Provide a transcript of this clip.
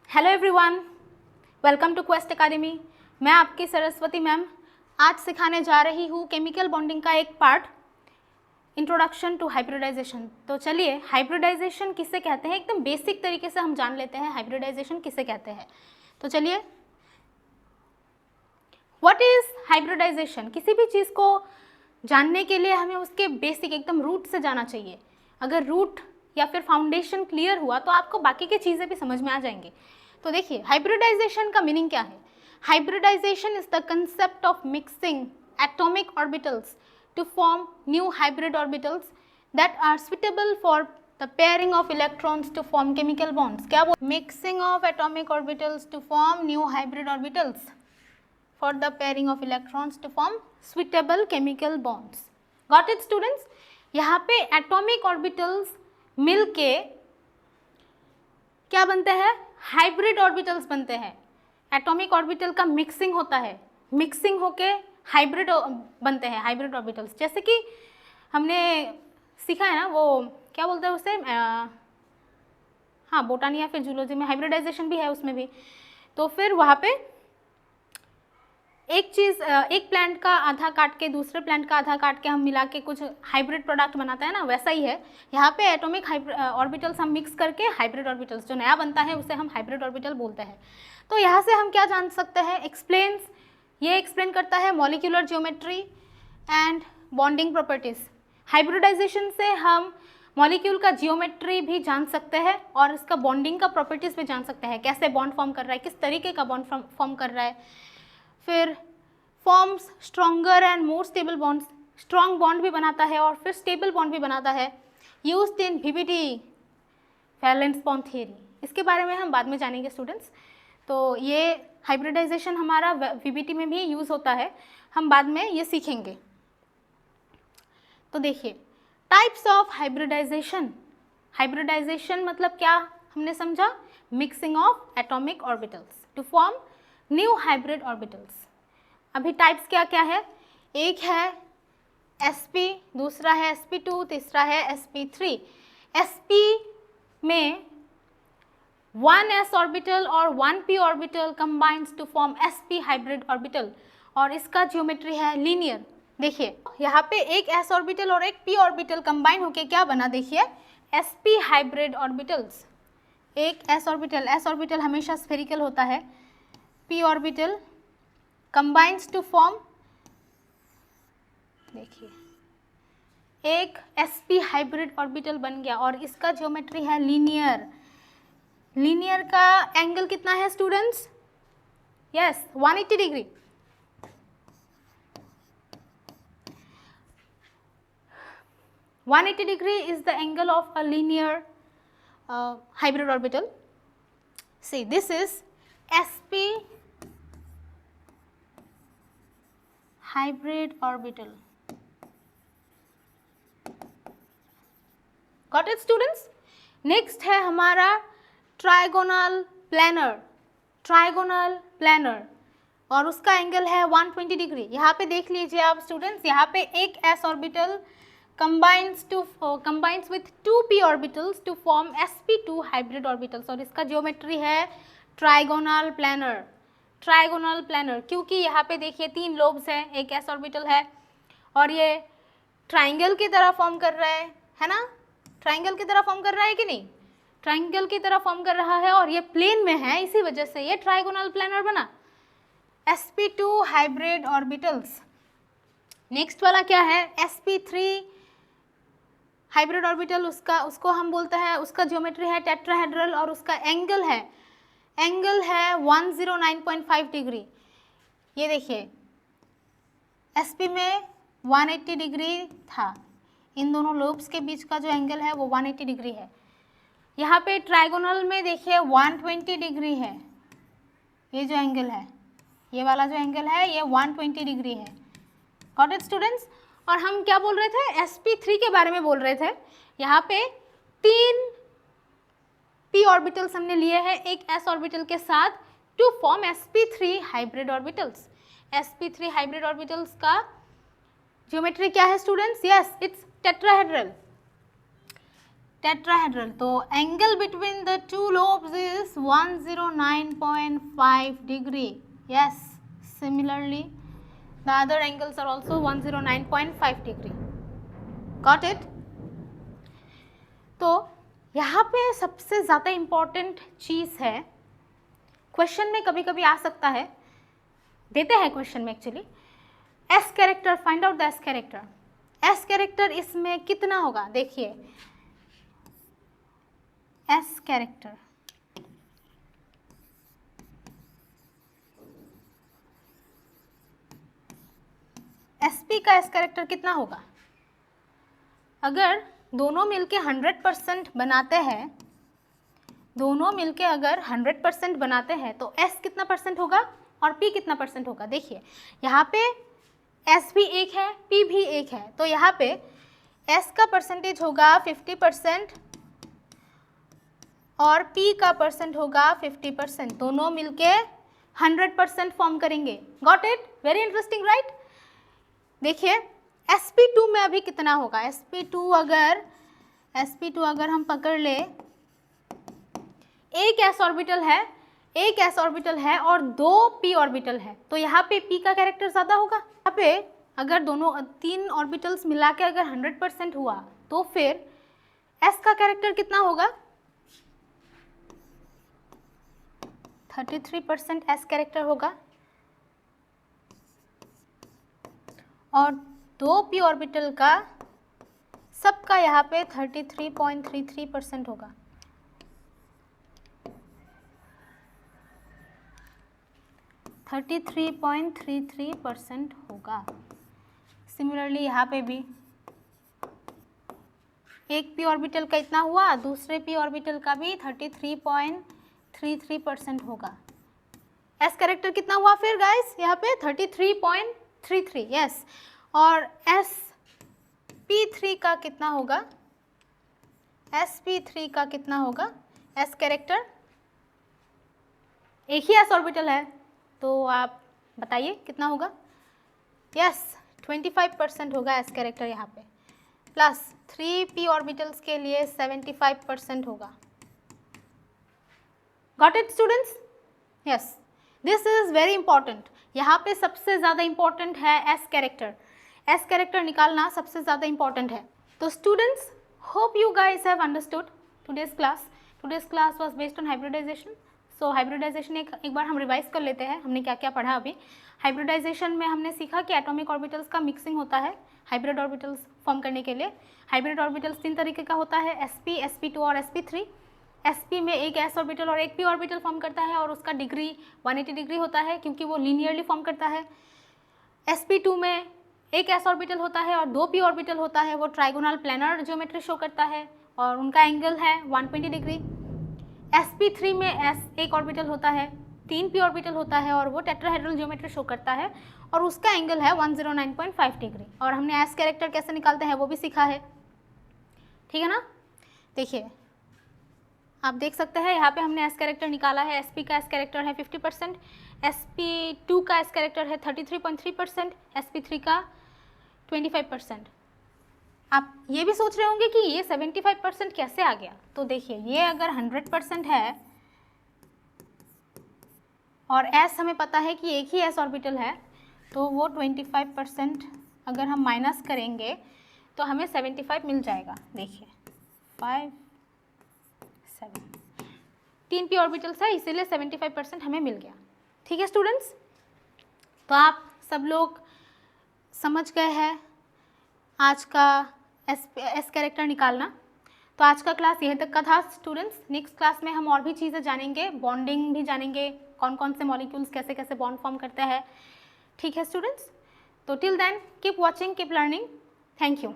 Hello everyone, welcome to Quest Academy. मैं आपकी Saraswati ma'am आज सिखाने जा रही हूँ केमिकल बॉन्डिंग का एक पार्ट, इंट्रोडक्शन टू हाइब्रिडाइजेशन। तो चलिए, हाइब्रिडाइजेशन किसे कहते हैं एकदम बेसिक तरीके से हम जान लेते हैं हाइब्रिडाइजेशन किसे कहते हैं। तो चलिए, व्हाट इज हाइब्रिडाइजेशन। किसी भी चीज़ को जानने के लिए हमें उसके बेसिक एकदम रूट से जाना चाहिए। अगर रूट या फिर फाउंडेशन क्लियर हुआ तो आपको बाकी की चीज़ें भी समझ में आ जाएंगी। तो देखिए, हाइब्रिडाइजेशन का मीनिंग क्या है। Hybridization is the concept of mixing atomic orbitals to form new hybrid orbitals that are suitable for the pairing of electrons to form chemical bonds. क्या बोल, mixing of atomic orbitals to form new hybrid orbitals for the pairing of electrons to form suitable chemical bonds. Got it students? यहाँ पे atomic orbitals मिलके क्या बनते हैं, hybrid orbitals बनते हैं। एटॉमिक ऑर्बिटल का मिक्सिंग होता है, मिक्सिंग होके हाइब्रिड बनते हैं, हाइब्रिड ऑर्बिटल्स। जैसे कि हमने सीखा है ना, वो क्या बोलते हैं उसे, हाँ बोटानी या फिर जूलॉजी में हाइब्रिडाइजेशन भी है उसमें भी। तो फिर वहाँ पे एक चीज़, एक प्लांट का आधा काट के दूसरे प्लांट का आधा काट के हम मिला के कुछ हाइब्रिड प्रोडक्ट बनाता है ना, वैसा ही है यहाँ पे। एटॉमिक ऑर्बिटल्स हम मिक्स करके हाइब्रिड ऑर्बिटल्स जो नया बनता है उसे हम हाइब्रिड ऑर्बिटल बोलते हैं। तो यहाँ से हम क्या जान सकते हैं, एक्सप्लेन्स, ये एक्सप्लेन करता है molecular geometry and bonding properties. Hybridization से हम मॉलिक्यूल का जियोमेट्री भी जान सकते हैं और इसका बॉन्डिंग का प्रॉपर्टीज़ भी जान सकते हैं, कैसे बॉन्ड फॉर्म कर रहा है, किस तरीके का बॉन्ड फॉर्म कर रहा है। फिर forms stronger and more stable bonds, strong bond भी बनाता है और फिर स्टेबल बॉन्ड भी बनाता है। Used in VBT valence bond theory, इसके बारे में हम बाद में जानेंगे स्टूडेंट्स। तो ये हाइब्रिडाइजेशन हमारा वीबीटी में भी यूज़ होता है, हम बाद में ये सीखेंगे। तो देखिए, टाइप्स ऑफ हाइब्रिडाइजेशन। हाइब्रिडाइजेशन मतलब क्या हमने समझा, mixing of atomic orbitals to form new hybrid orbitals. अभी टाइप्स क्या क्या है, एक है sp, दूसरा है sp2, तीसरा है sp3। sp में 1s ऑर्बिटल और 1p orbital combines to form sp hybrid orbital और इसका ज्योमेट्री है लीनियर। देखिए यहाँ पे एक s ऑर्बिटल और एक p ऑर्बिटल कंबाइन होके क्या बना, देखिए sp हाइब्रिड ऑर्बिटल्स। एक s ऑर्बिटल हमेशा स्फेरिकल होता है, p orbital combines to form, देखिए एक sp हाइब्रिड ऑर्बिटल बन गया और इसका ज्योमेट्री है लीनियर। लीनियर का एंगल कितना है students, yes 180 degree. is the angle of a linear hybrid orbital. See, this is sp hybrid orbital. Got it students? Next है हमारा ट्राइगोनल प्लानर। ट्राइगोनल प्लानर और उसका एंगल है 120 डिग्री। यहाँ पे देख लीजिए आप स्टूडेंट्स, यहाँ पे एक s orbital combines with 2p orbitals to form sp2 hybrid orbitals और इसका ज्योमेट्री है ट्राइगोनल प्लानर। ट्राइगोनल प्लानर क्योंकि यहाँ पे देखिए 3 लोब्स हैं, एक s ऑर्बिटल है और ये ट्राइंगल की तरह फॉर्म कर रहा है ना, ट्राइंगल की तरह फॉर्म कर रहा है कि नहीं, ट्राइंगल की तरह फॉर्म कर रहा है और ये प्लेन में है, इसी वजह से ये ट्राइगोनल प्लानर बना, sp2 हाइब्रिड ऑर्बिटल्स। नेक्स्ट वाला क्या है, sp3 हाइब्रिड ऑर्बिटल, उसको हम बोलते हैं, उसका ज्योमेट्री है टेट्राहेड्रल और उसका एंगल है 109.5 डिग्री। ये देखिए sp में 180 डिग्री था, इन दोनों लोब्स के बीच का जो एंगल है वो 180 डिग्री है। यहाँ पे ट्राइगोनल में देखिए 120 डिग्री है, ये जो एंगल है, ये वाला जो एंगल है ये 120 डिग्री है। Got it students? और हम क्या बोल रहे थे, sp3 के बारे में बोल रहे थे। यहाँ पे 3 p ऑर्बिटल्स हमने लिए हैं एक s ऑर्बिटल के साथ to form sp3 hybrid orbitals. sp3 hybrid orbitals का ज्योमेट्री क्या है students, yes it's tetrahedral. Tetrahedral, तो angle between the two lobes is 109.5 degree. Yes, similarly the other angles are also 109.5 degree. Got it? तो यहाँ पे सबसे ज़्यादा important चीज़ है, क्वेश्चन में कभी कभी आ सकता है, देते हैं क्वेश्चन में actually, S character, find out the S character. S character इसमें कितना होगा? देखिए, एस कैरेक्टर एसपी का एस कैरेक्टर कितना होगा? अगर दोनों मिलके 100% बनाते हैं, दोनों मिलके अगर 100% बनाते हैं तो एस कितना परसेंट होगा और पी कितना परसेंट होगा? देखिए, यहाँ पे एस भी एक है, पी भी एक है, तो यहाँ पे एस का परसेंटेज होगा 50% और पी का परसेंट होगा 50%. दोनों मिलके 100% फॉर्म करेंगे. Got it? Very interesting, right? देखिए, sp2 में अभी कितना होगा? sp2 अगर हम पकड़ ले, एक s ऑर्बिटल है और 2 p ऑर्बिटल है, तो यहाँ पे p का कैरेक्टर ज़्यादा होगा. यहाँ पे अगर दोनों 3 ऑर्बिटल्स मिला के अगर 100% हुआ तो फिर s का कैरेक्टर कितना होगा? 33% s कैरेक्टर होगा और 2 p ऑर्बिटल का सबका यहाँ पे 33.33% होगा. सिमिलरली यहाँ पे भी एक p ऑर्बिटल का इतना हुआ, दूसरे p ऑर्बिटल का भी 33.33% होगा. s कैरेक्टर कितना हुआ फिर गाइस? यहाँ पे 33.33. यस, और sp3 का कितना होगा? sp3 का कितना होगा s कैरेक्टर? एक ही s ऑर्बिटल है, तो आप बताइए कितना होगा? यस, 25% होगा s कैरेक्टर यहाँ पे, प्लस 3p ऑर्बिटल्स के लिए 75% होगा. Got it students? Yes, this is very important. यहाँ पे सबसे ज़्यादा इंपॉर्टेंट है s कैरेक्टर. s कैरेक्टर निकालना सबसे ज़्यादा इंपॉर्टेंट है. तो students, hope you guys have understood today's class. Today's class was based on hybridization. So hybridization एक बार हम रिवाइज कर लेते हैं, हमने क्या क्या पढ़ा अभी. हाइब्रिडाइजेशन में हमने सीखा कि एटॉमिक ऑर्बिटल्स का मिक्सिंग होता है हाइब्रिड ऑर्बिटल्स फॉर्म करने के लिए. हाइब्रिड ऑर्बिटल्स 3 तरीके का होता है, sp, sp2 और sp3. sp में एक s ऑर्बिटल और एक p ऑर्बिटल फॉर्म करता है और उसका डिग्री 180 डिग्री होता है क्योंकि वो लीनियरली फॉर्म करता है. sp2 में एक s ऑर्बिटल होता है और 2 p ऑर्बिटल होता है, वो ट्राइगोनल प्लेनर ज्योमेट्री शो करता है और उनका एंगल है 120 डिग्री. sp3 में s एक ऑर्बिटल होता है, 3 p ऑर्बिटल होता है और वो टेट्राहेड्रल ज्योमेट्री शो करता है और उसका एंगल है 109.5 डिग्री. और हमने s कैरेक्टर कैसे निकालते हैं वो भी सीखा है, ठीक है ना. देखिए, आप देख सकते हैं यहाँ पे हमने s कैरेक्टर निकाला है. sp का s कैरेक्टर है 50%, sp2 का s कैरेक्टर है 33.3%, sp3 का 25%. आप ये भी सोच रहे होंगे कि ये 75% कैसे आ गया. तो देखिए, ये अगर 100% है और s हमें पता है कि एक ही s ऑर्बिटल है, तो वो 25% अगर हम माइनस करेंगे तो हमें 75 मिल जाएगा. देखिए, 5, 7, 3 p ऑर्बिटल्स है, इसीलिए 75% हमें मिल गया. ठीक है स्टूडेंट्स, तो आप सब लोग समझ गए हैं आज का एस कैरेक्टर निकालना. तो आज का क्लास यहीं तक का था स्टूडेंट्स. नेक्स्ट क्लास में हम और भी चीज़ें जानेंगे, बॉन्डिंग भी जानेंगे, कौन कौन से मॉलिक्यूल्स कैसे कैसे बॉन्ड फॉर्म करते हैं. ठीक है स्टूडेंट्स, तो till then keep watching, keep learning. Thank you.